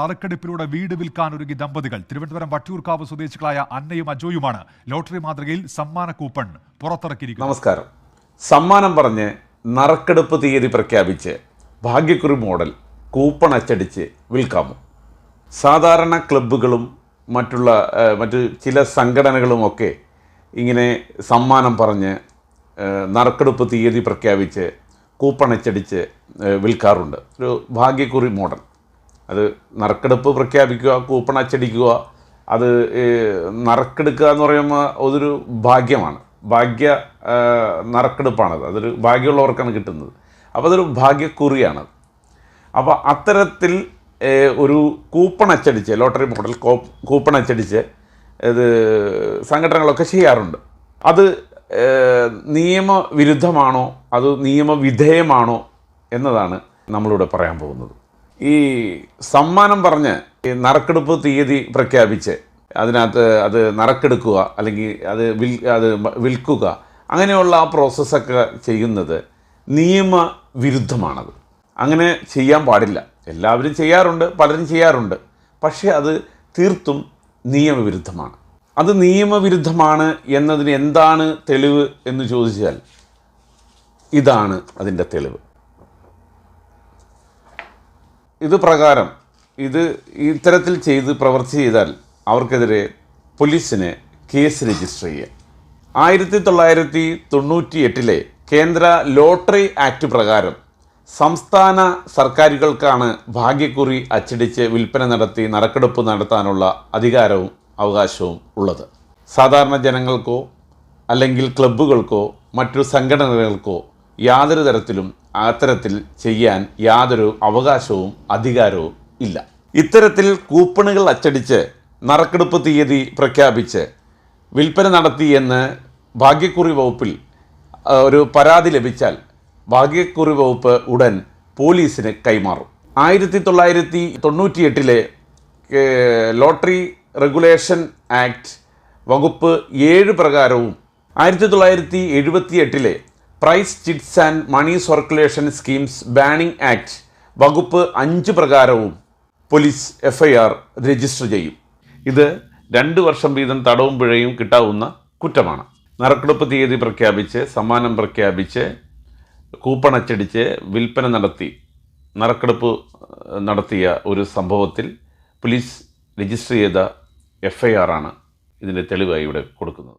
നറുക്കെടുപ്പിലൂടെ വീട് വിൽക്കാൻ ഒരുങ്ങി ദമ്പതികൾ. തിരുവനന്തപുരം വട്ടിയൂർക്കാവ് സ്വദേശികളായ അന്നയും അജോയുമാണ് ലോട്ടറി മാതൃകയിൽ സമ്മാന കൂപ്പൺ പുറത്തിറക്കിയിരിക്കുന്നത്. നമസ്കാരം. സമ്മാനം പറഞ്ഞ് നറുക്കെടുപ്പ് തീയതി പ്രഖ്യാപിച്ച് ഭാഗ്യക്കുറി മോഡൽ കൂപ്പൺ അച്ചടിച്ച് വിൽക്കാമോ? സാധാരണ ക്ലബ്ബുകളും മറ്റു ചില സംഘടനകളുമൊക്കെ ഇങ്ങനെ സമ്മാനം പറഞ്ഞ് നറുക്കെടുപ്പ് തീയതി പ്രഖ്യാപിച്ച് കൂപ്പൺ അച്ചടിച്ച് വിൽക്കാറുണ്ട്. ഒരു ഭാഗ്യക്കുറി മോഡൽ. അത് നറുക്കെടുപ്പ് പ്രഖ്യാപിക്കുക, കൂപ്പൺ അച്ചടിക്കുക, അത് നറുക്കെടുക്കുക എന്ന് പറയുമ്പോൾ അതൊരു ഭാഗ്യമാണ്. നറുക്കെടുപ്പാണത്. അതൊരു ഭാഗ്യമുള്ളവർക്കാണ് കിട്ടുന്നത്. അപ്പോൾ അതൊരു ഭാഗ്യക്കുറിയാണ്. അപ്പോൾ അത്തരത്തിൽ ഒരു കൂപ്പൺ അച്ചടിച്ച്, ലോട്ടറി മോഡൽ കൂപ്പൺ അച്ചടിച്ച് ഇത് സംഘടനകളൊക്കെ ചെയ്യാറുണ്ട്. അത് നിയമവിരുദ്ധമാണോ അത് നിയമവിധേയമാണോ എന്നതാണ് നമ്മളിവിടെ പറയാൻ പോകുന്നത്. ഈ സമ്മാനം പറഞ്ഞ് ഈ നറുക്കെടുപ്പ് തീയതി പ്രഖ്യാപിച്ച് അതിനകത്ത് അത് നറുക്കെടുക്കുക അല്ലെങ്കിൽ അത് വിൽക്കുക, അങ്ങനെയുള്ള ആ പ്രോസസ്സൊക്കെ ചെയ്യുന്നത് നിയമവിരുദ്ധമാണത്. അങ്ങനെ ചെയ്യാൻ പാടില്ല. എല്ലാവരും ചെയ്യാറുണ്ട്, പലരും ചെയ്യാറുണ്ട്. പക്ഷേ അത് തീർത്തും നിയമവിരുദ്ധമാണ്. അത് നിയമവിരുദ്ധമാണ് എന്നതിന് എന്താണ് തെളിവ് എന്ന് ചോദിച്ചാൽ ഇതാണ് അതിൻ്റെ തെളിവ്. ഇത് പ്രകാരം ഇത്തരത്തിൽ പ്രവൃത്തി ചെയ്താൽ അവർക്കെതിരെ പോലീസിന് കേസ് രജിസ്റ്റർ ചെയ്യാം. 1998 കേന്ദ്ര ലോട്ടറി ആക്ട് പ്രകാരം സംസ്ഥാന സർക്കാരുകൾക്കാണ് ഭാഗ്യക്കുറി അച്ചടിച്ച് വിൽപ്പന നടത്തി നറുക്കെടുപ്പ് നടത്താനുള്ള അധികാരവും അവകാശവും ഉള്ളത്. സാധാരണ ജനങ്ങൾക്കോ അല്ലെങ്കിൽ ക്ലബ്ബുകൾക്കോ മറ്റു സംഘടനകൾക്കോ യാതൊരു തരത്തിലും അത്തരത്തിൽ ചെയ്യാൻ യാതൊരു അവകാശവും അധികാരവും ഇല്ല. ഇത്തരത്തിൽ കൂപ്പണുകൾ അച്ചടിച്ച് നറുക്കെടുപ്പ് തീയതി പ്രഖ്യാപിച്ച് വിൽപ്പന നടത്തിയെന്ന് ഭാഗ്യക്കുറി വകുപ്പിൽ ഒരു പരാതി ലഭിച്ചാൽ ഭാഗ്യക്കുറി വകുപ്പ് ഉടൻ പോലീസിന് കൈമാറും. 1998 ലോട്ടറി റെഗുലേഷൻ ആക്ട് വകുപ്പ് 7 പ്രകാരവും 1978 prize chits and money circulation schemes banning act വകുപ്പ് 5 പ്രകാരവും പോലീസ് FIR രജിസ്റ്റർ ചെയ്യും. ഇത് 2 വർഷം വീതം തടവും പിഴയും കിട്ടാവുന്ന കുറ്റമാണ്. നറുക്കെടുപ്പ് തീയതി പ്രഖ്യാപിച്ച് സമ്മാനം പ്രഖ്യാപിച്ച് കൂപ്പൺ അച്ചടിച്ച് വിൽപ്പന നറുക്കെടുപ്പ് നടത്തിയ ഒരു സംഭവത്തിൽ പോലീസ് രജിസ്റ്റർ ചെയ്ത FIR ആണ് ഇതിൻ്റെ തെളിവായി ഇവിടെ കൊടുക്കുന്നത്.